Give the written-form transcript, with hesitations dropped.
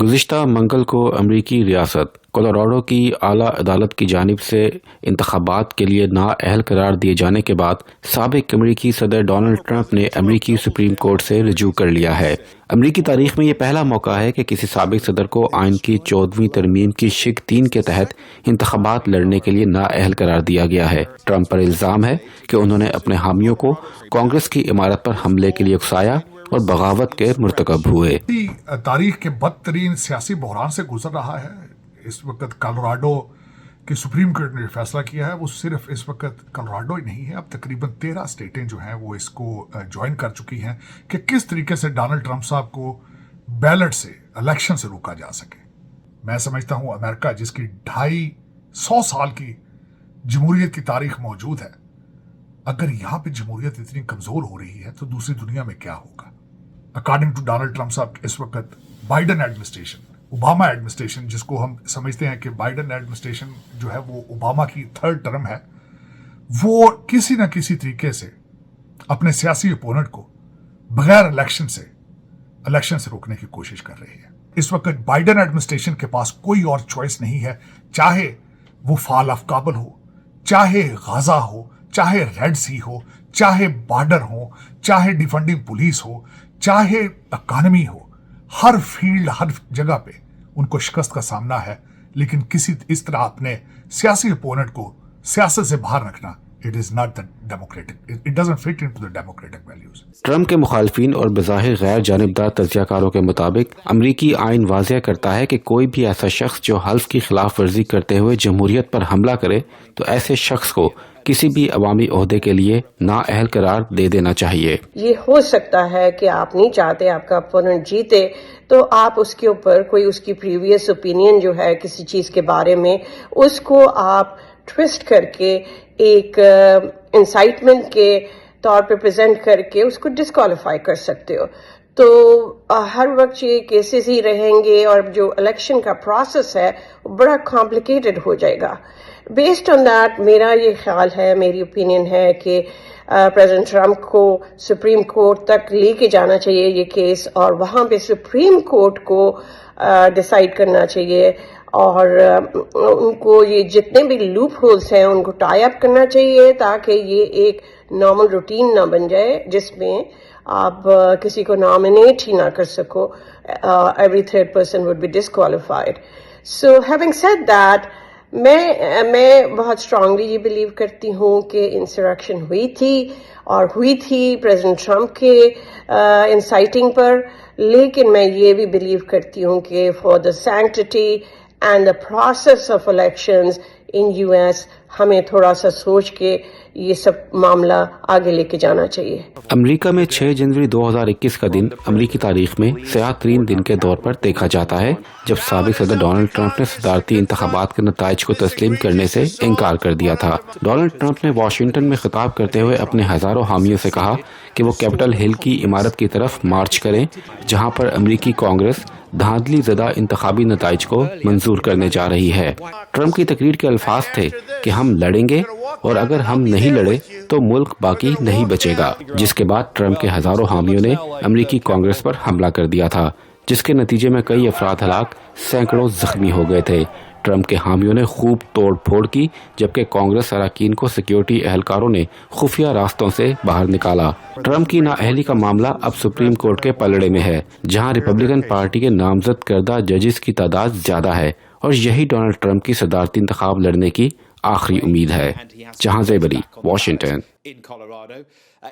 گزشتہ منگل کو امریکی ریاست کولوراڈو کی اعلیٰ عدالت کی جانب سے انتخابات کے لیے نااہل قرار دیے جانے کے بعد سابق امریکی صدر ڈونلڈ ٹرمپ نے امریکی سپریم کورٹ سے رجوع کر لیا ہے۔ امریکی تاریخ میں یہ پہلا موقع ہے کہ کسی سابق صدر کو آئین کی 14ویں ترمیم کی شق 3 کے تحت انتخابات لڑنے کے لیے نااہل قرار دیا گیا ہے۔ ٹرمپ پر الزام ہے کہ انہوں نے اپنے حامیوں کو کانگریس کی عمارت پر حملے کے لیے اکسایا اور بغاوت کے مرتکب ہوئے۔ تاریخ کے بدترین سیاسی بحران سے گزر رہا ہے۔ اس وقت کولوراڈو کی سپریم کورٹ نے فیصلہ کیا ہے، وہ صرف اس وقت کولوراڈو ہی نہیں ہے، اب تقریباً 13 اسٹیٹیں جو ہیں وہ اس کو جوائن کر چکی ہیں کہ کس طریقے سے ڈونلڈ ٹرمپ صاحب کو بیلٹ سے، الیکشن سے روکا جا سکے۔ میں سمجھتا ہوں امریکہ جس کی 250 سال کی جمہوریت کی تاریخ موجود ہے، اگر یہاں پہ جمہوریت اتنی کمزور ہو رہی ہے تو دوسری دنیا میں کیا ہوگا؟ اکارڈنگ ٹو ڈونلڈ ٹرمپ صاحب اس وقت بائیڈن ایڈمنسٹریشن، اوباما ایڈمنسٹریشن، جس کو ہم سمجھتے ہیں کہ بائیڈن ایڈمنسٹریشن جو ہے وہ اوباما کی 3rd ٹرم ہے، وہ کسی نہ کسی طریقے سے اپنے سیاسی اپوننٹ کو بغیر الیکشن سے روکنے کی کوشش کر رہی ہے۔ اس وقت بائیڈن ایڈمنسٹریشن کے پاس کوئی اور چوائس نہیں ہے، چاہے وہ فال آف کابل ہو، چاہے غزہ ہو، چاہے ریڈ سی ہو، چاہے بارڈر ہو، چاہے ڈیفنڈنگ پولیس ہو، چاہے اکانومی ہو، ہر فیلڈ، ہر جگہ پہ ان کو شکست کا سامنا ہے، لیکن کسی اس طرح اپنے سیاسی اپوننٹ کو سیاست سے باہر رکھنا it is not the democratic, it doesn't fit into the democratic values۔ Trump کے مخالفین اور بظاہر غیر جانبدار تجزیہ کاروں کے مطابق امریکی آئین واضح کرتا ہے کہ کوئی بھی ایسا شخص جو حلف کی خلاف ورزی کرتے ہوئے جمہوریت پر حملہ کرے تو ایسے شخص کو کسی بھی عوامی عہدے کے لیے نااہل قرار دے دینا چاہیے۔ یہ ہو سکتا ہے کہ آپ نہیں چاہتے آپ کا اپوننٹ جیتے تو آپ اس کے اوپر کوئی اس کی پریویس اوپینین جو ہے کسی چیز کے بارے میں، اس کو آپ ٹوسٹ کر کے ایک انسائٹمنٹ کے طور پہ پریزنٹ کر کے اس کو ڈسکوالیفائی کر سکتے ہو۔ تو ہر وقت یہ کیسز ہی رہیں گے اور جو الیکشن کا پروسیس ہے وہ بڑا کمپلیکیٹڈ ہو جائے گا۔ بیسڈ آن دیٹ میرا یہ خیال ہے، میری اوپینین ہے کہ پریزیڈنٹ ٹرمپ کو سپریم کورٹ تک لے کے جانا چاہیے یہ کیس، اور وہاں پہ سپریم کورٹ کو ڈیسائیڈ کرنا چاہیے، اور ان کو یہ جتنے بھی لوپ ہولز ہیں ان کو ٹائی اپ کرنا چاہیے تاکہ یہ ایک نارمل روٹین نہ بن جائے جس میں آپ کسی کو نامینیٹ ہی نہ کر سکو، every 3rd person would be disqualified۔ So having said that، میں بہت اسٹرانگلی یہ بلیو کرتی ہوں کہ انسرکشن ہوئی تھی پریزیڈنٹ ٹرمپ کے انسائٹنگ پر، لیکن میں یہ بھی بلیو کرتی ہوں کہ for the sanctity and the process of elections in US ہمیں تھوڑا سا سوچ کے یہ سب معاملہ آگے لے کے جانا چاہیے۔ امریکہ میں 6 جنوری 2021 کا دن امریکی تاریخ میں سیاہ ترین دن کے طور پر دیکھا جاتا ہے، جب سابق صدر ڈونلڈ ٹرمپ نے صدارتی انتخابات کے نتائج کو تسلیم کرنے سے انکار کر دیا تھا۔ ڈونلڈ ٹرمپ نے واشنگٹن میں خطاب کرتے ہوئے اپنے ہزاروں حامیوں سے کہا کہ وہ کیپٹل ہل کی عمارت کی طرف مارچ کریں، جہاں پر امریکی کانگریس دھاندلی زدہ انتخابی نتائج کو منظور کرنے جا رہی ہے۔ ٹرمپ کی تقریر کے الفاظ تھے کہ ہم لڑیں گے اور اگر ہم نہیں لڑے تو ملک باقی نہیں بچے گا، جس کے بعد ٹرمپ کے ہزاروں حامیوں نے امریکی کانگریس پر حملہ کر دیا تھا، جس کے نتیجے میں کئی افراد ہلاک، سینکڑوں زخمی ہو گئے تھے۔ ٹرمپ کے حامیوں نے خوب توڑ پھوڑ کی، جبکہ کانگریس اراکین کو سیکیورٹی اہلکاروں نے خفیہ راستوں سے باہر نکالا۔ ٹرمپ کی نااہلی کا معاملہ اب سپریم کورٹ کے پلڑے میں ہے، جہاں ریپبلکن پارٹی کے نامزد کردہ ججز کی تعداد زیادہ ہے، اور یہی ڈونلڈ ٹرمپ کی صدارتی انتخاب لڑنے کی آخری امید ہے۔ جہاں زیب علی، واشنگٹن۔